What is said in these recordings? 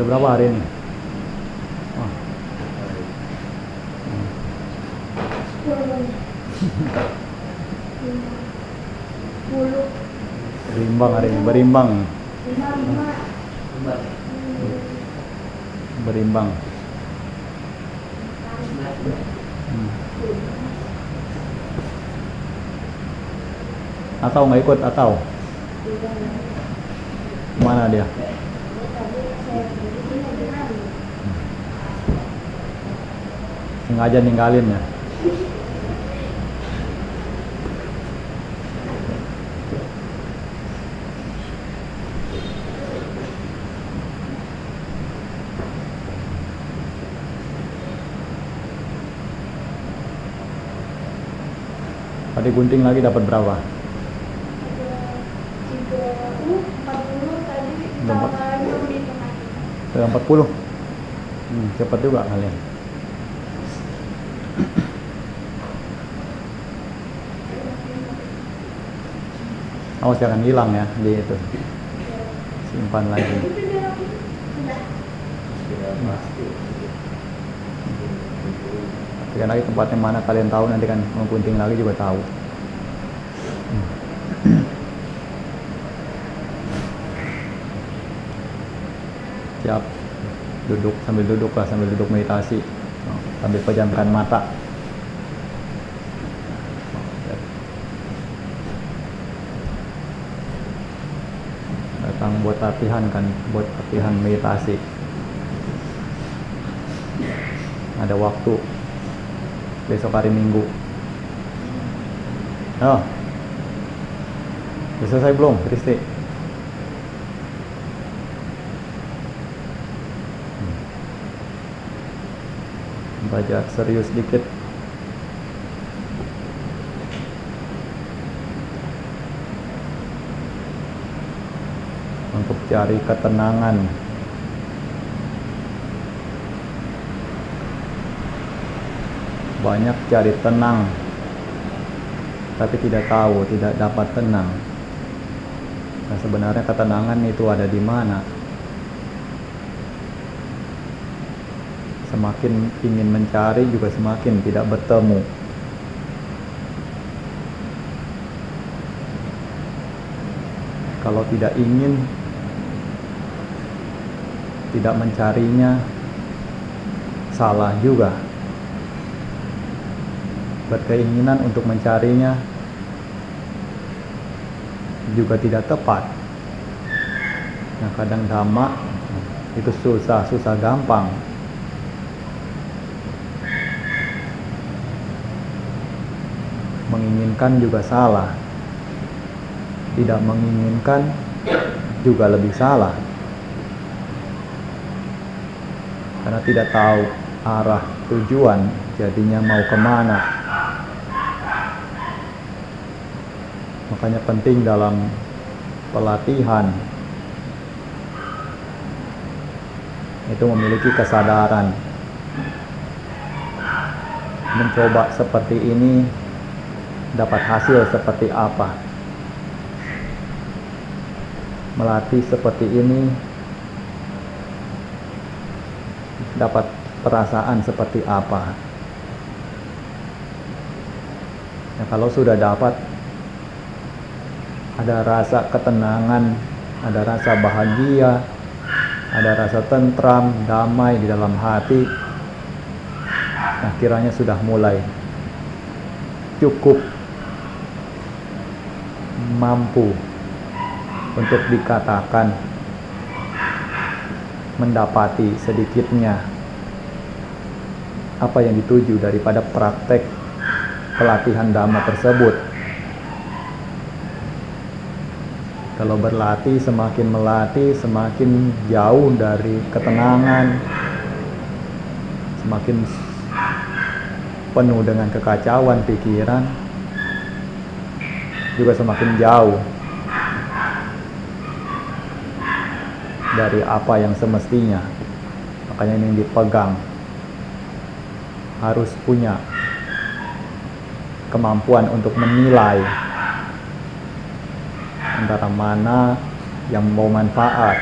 Udah berapa hari ini? Wah. Berimbang hari ini, berimbang. Berimbang. Atau nggak ikut atau? Mana dia? Sengaja ninggalin ya? Tadi gunting lagi dapat berapa? 40 tadi Dapat. kalau di tengah. Sudah 40. Cepat juga kalian. Awas jangan hilang ya di itu. Simpan lagi. Tekan lagi tempatnya mana kalian tahu, nanti kan mau gunting lagi juga tahu. Siap. Duduk sambil duduk lah, sambil duduk meditasi. Sambil pejamkan mata. Datang buat latihan kan, buat latihan meditasi. Ada waktu besok hari Minggu. Oh, udah selesai belum, Kristi? Baca serius dikit. Untuk cari ketenangan. Banyak cari tenang, tapi tidak tahu, tidak dapat tenang. Nah, sebenarnya ketenangan itu ada di mana? Semakin ingin mencari juga semakin tidak bertemu. Kalau tidak ingin, tidak mencarinya, salah juga. Berkeinginan untuk mencarinya juga tidak tepat. Nah, kadang dhamma itu susah gampang. Menginginkan juga salah. Tidak menginginkan juga lebih salah. Karena tidak tahu arah tujuan, jadinya mau kemana. Makanya penting dalam pelatihan itu memiliki kesadaran. Mencoba seperti ini dapat hasil seperti apa? Melatih seperti ini dapat perasaan seperti apa? Nah, kalau sudah dapat, ada rasa ketenangan, ada rasa bahagia, ada rasa tentram, damai di dalam hati. Nah, kiranya sudah mulai cukup mampu untuk dikatakan mendapati sedikitnya apa yang dituju daripada praktek pelatihan Dhamma tersebut. Kalau berlatih, semakin melatih, semakin jauh dari ketenangan, semakin penuh dengan kekacauan pikiran, juga semakin jauh dari apa yang semestinya. Makanya ini yang dipegang, harus punya kemampuan untuk menilai antara mana yang mau manfaat,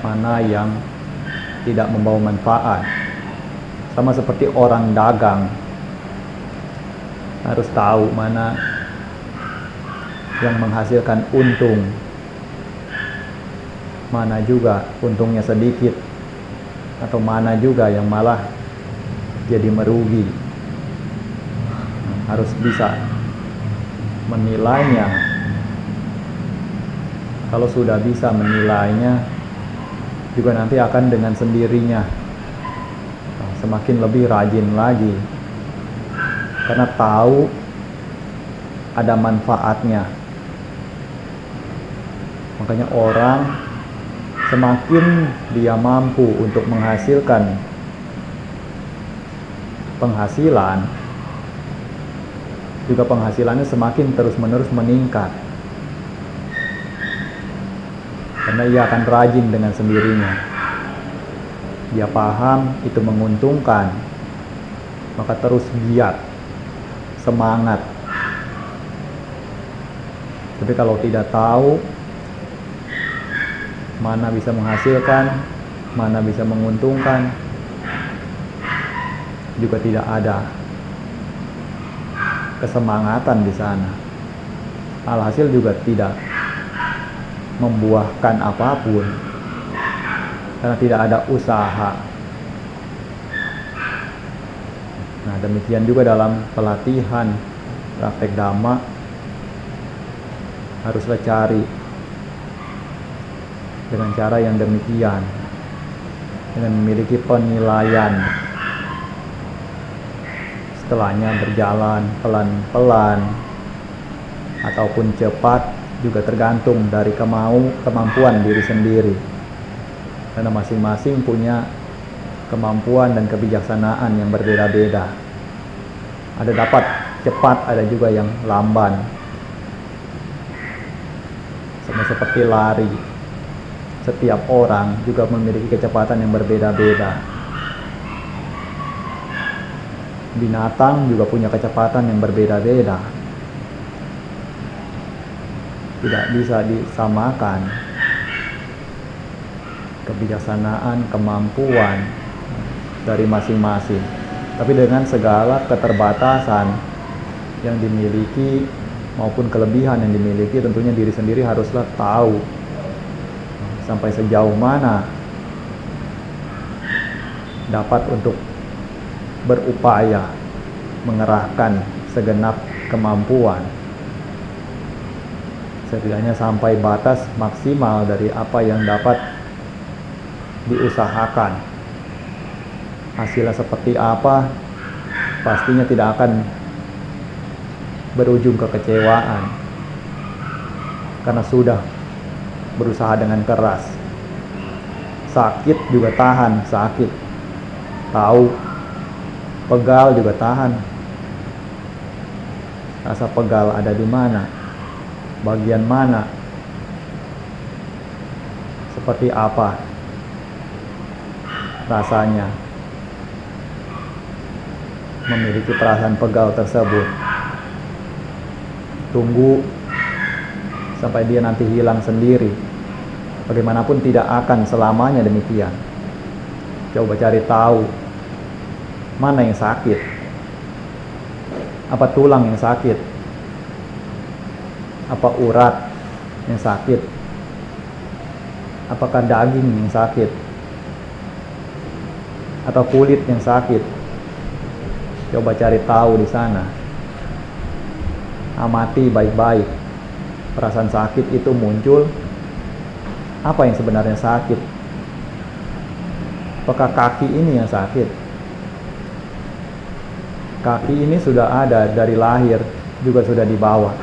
mana yang tidak membawa manfaat. Sama seperti orang dagang, harus tahu mana yang menghasilkan untung, mana juga untungnya sedikit, atau mana juga yang malah jadi merugi. Harus bisa menilainya. Kalau sudah bisa menilainya, juga nanti akan dengan sendirinya semakin lebih rajin lagi, karena tahu ada manfaatnya. Makanya orang semakin dia mampu untuk menghasilkan penghasilan, juga penghasilannya semakin terus-menerus meningkat, karena ia akan rajin dengan sendirinya. Dia paham itu menguntungkan, maka terus giat, semangat. Tapi kalau tidak tahu mana bisa menghasilkan, mana bisa menguntungkan, juga tidak ada kesemangatan di sana. Alhasil juga tidak membuahkan apapun, karena tidak ada usaha. Nah, demikian juga dalam pelatihan praktek dhamma, haruslah cari dengan cara yang demikian, dengan memiliki penilaian. Setelahnya berjalan pelan-pelan ataupun cepat juga tergantung dari kemampuan diri sendiri, karena masing-masing punya kemampuan dan kebijaksanaan yang berbeda-beda. Ada dapat cepat, ada juga yang lamban. Sama seperti lari, setiap orang juga memiliki kecepatan yang berbeda-beda. Binatang juga punya kecepatan yang berbeda-beda, tidak bisa disamakan kebijaksanaan, kemampuan dari masing-masing. Tapi dengan segala keterbatasan yang dimiliki maupun kelebihan yang dimiliki, tentunya diri sendiri haruslah tahu sampai sejauh mana dapat untuk berupaya mengerahkan segenap kemampuan, setidaknya sampai batas maksimal dari apa yang dapat diusahakan. Hasilnya seperti apa, pastinya tidak akan berujung kekecewaan, karena sudah berusaha dengan keras. Sakit juga tahan sakit, tahu pegal juga tahan. Rasa pegal ada di mana, bagian mana, seperti apa rasanya memiliki perasaan pegal tersebut. Tunggu sampai dia nanti hilang sendiri. Bagaimanapun tidak akan selamanya demikian. Coba cari tahu mana yang sakit. Apa tulang yang sakit? Apa urat yang sakit? Apakah daging yang sakit? Atau kulit yang sakit? Coba cari tahu di sana. Amati baik-baik. Perasaan sakit itu muncul, apa yang sebenarnya sakit? Apakah kaki ini yang sakit? Kaki ini sudah ada dari lahir, juga sudah dibawa.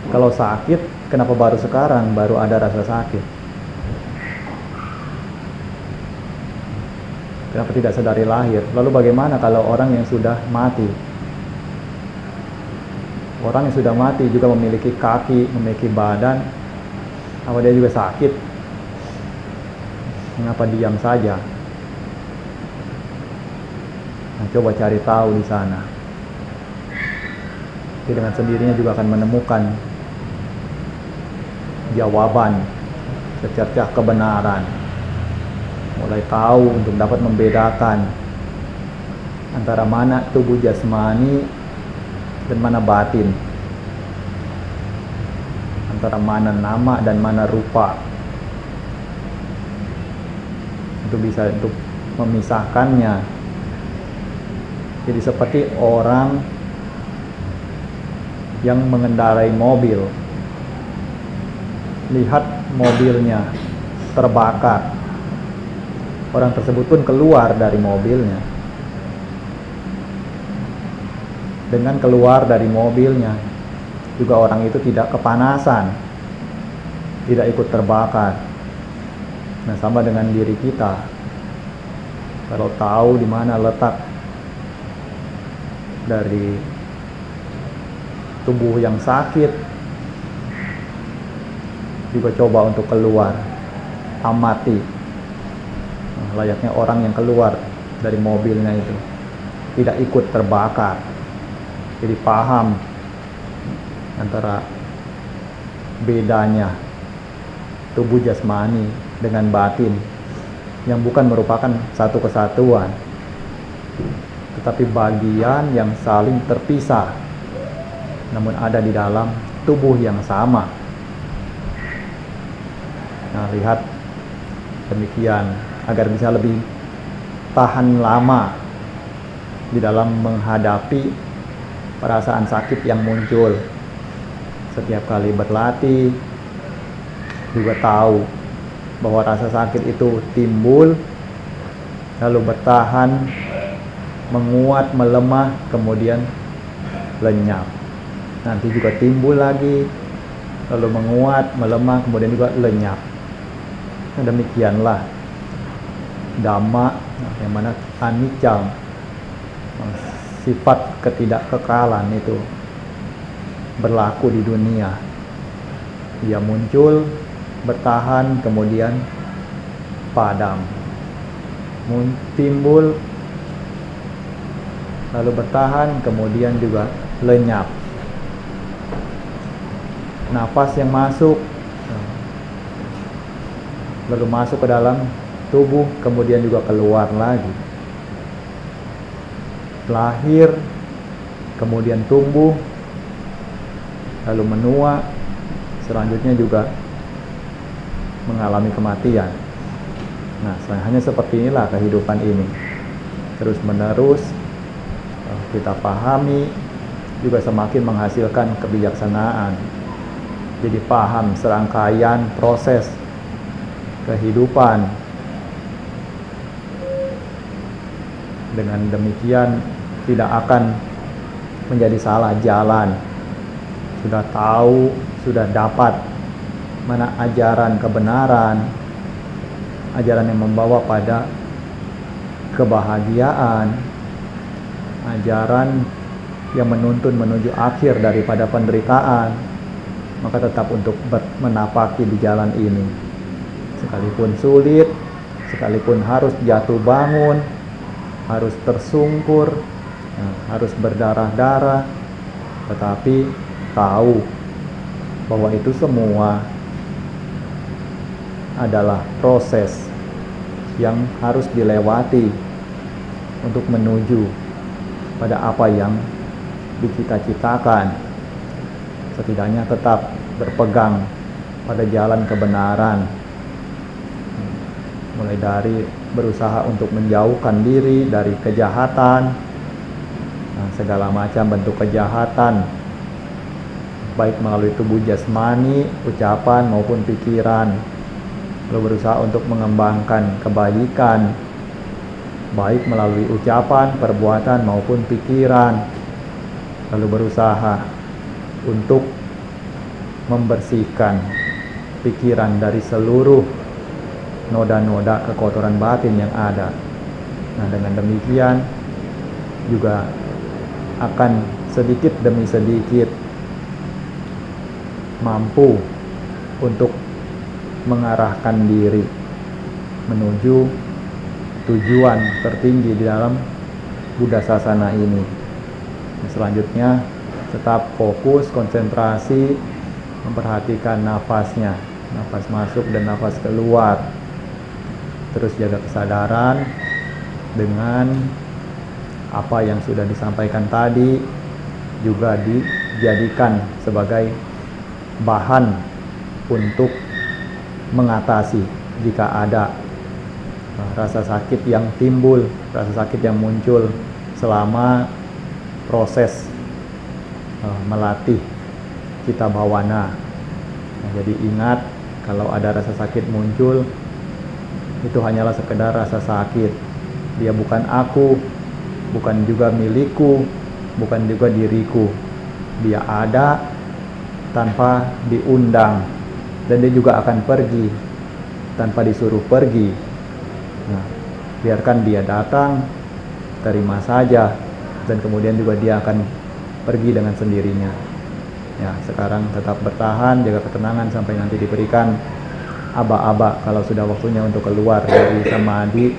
Kalau sakit, kenapa baru sekarang baru ada rasa sakit? Kenapa tidak sedari lahir? Lalu bagaimana kalau orang yang sudah mati? Orang yang sudah mati juga memiliki kaki, memiliki badan. Apa dia juga sakit? Mengapa diam saja? Nah, coba cari tahu di sana. Jadi dengan sendirinya juga akan menemukan jawaban secercah kebenaran. mulai tahu untuk dapat membedakan antara mana tubuh jasmani dan mana batin, antara mana nama dan mana rupa. Itu bisa untuk memisahkannya. Jadi seperti orang yang mengendarai mobil, lihat mobilnya terbakar, orang tersebut pun keluar dari mobilnya. Dengan keluar dari mobilnya juga orang itu tidak kepanasan, tidak ikut terbakar. Nah, sama dengan diri kita. Kalau tahu di mana letak dari tubuh yang sakit, juga coba untuk keluar, amati. Nah, layaknya orang yang keluar dari mobilnya itu tidak ikut terbakar. Jadi paham antara bedanya tubuh jasmani dengan batin yang bukan merupakan satu kesatuan, tetapi bagian yang saling terpisah namun ada di dalam tubuh yang sama. Nah, lihat demikian agar bisa lebih tahan lama di dalam menghadapi perasaan sakit yang muncul. Setiap kali berlatih juga tahu bahwa rasa sakit itu timbul, lalu bertahan, menguat, melemah, kemudian lenyap. Nanti juga timbul lagi, lalu menguat, melemah, kemudian juga lenyap. Nah, demikianlah Dhamma, yang mana anicca, sifat ketidakkekalan itu berlaku di dunia. Ia muncul, bertahan, kemudian padam. Timbul, lalu bertahan, kemudian juga lenyap. Nafas yang masuk, lalu masuk ke dalam tubuh, kemudian juga keluar lagi. Lahir, kemudian tumbuh, lalu menua, selanjutnya juga mengalami kematian. Nah, hanya seperti inilah kehidupan ini. Terus menerus kita pahami, juga semakin menghasilkan kebijaksanaan. Jadi paham serangkaian proses kehidupan. Dengan demikian tidak akan menjadi salah jalan. Sudah tahu, sudah dapat mana ajaran kebenaran, ajaran yang membawa pada kebahagiaan, ajaran yang menuntun menuju akhir daripada penderitaan, maka tetap untuk menapaki di jalan ini. Sekalipun sulit, sekalipun harus jatuh bangun, harus tersungkur, harus berdarah-darah, tetapi tahu bahwa itu semua adalah proses yang harus dilewati untuk menuju pada apa yang dicita-citakan. Setidaknya tetap berpegang pada jalan kebenaran, mulai dari berusaha untuk menjauhkan diri dari kejahatan, segala macam bentuk kejahatan, baik melalui tubuh jasmani, ucapan maupun pikiran. Lalu berusaha untuk mengembangkan kebaikan, baik melalui ucapan, perbuatan maupun pikiran. Lalu berusaha untuk membersihkan pikiran dari seluruh noda-noda kekotoran batin yang ada. Nah, dengan demikian juga akan sedikit demi sedikit mampu untuk mengarahkan diri menuju tujuan tertinggi di dalam Buddha Sasana ini. Selanjutnya tetap fokus, konsentrasi, memperhatikan nafasnya, nafas masuk dan nafas keluar. Terus jaga kesadaran dengan apa yang sudah disampaikan tadi, juga dijadikan sebagai bahan untuk mengatasi jika ada rasa sakit yang timbul, rasa sakit yang muncul selama proses melatih Citta Bhawana. Jadi ingat, kalau ada rasa sakit muncul, itu hanyalah sekedar rasa sakit. Dia bukan aku, bukan juga milikku, bukan juga diriku. Dia ada tanpa diundang, dan dia juga akan pergi tanpa disuruh pergi. Nah, biarkan dia datang, terima saja, dan kemudian juga dia akan pergi dengan sendirinya. Ya, sekarang tetap bertahan, jaga ketenangan sampai nanti diberikan aba-aba kalau sudah waktunya untuk keluar dari samadhi.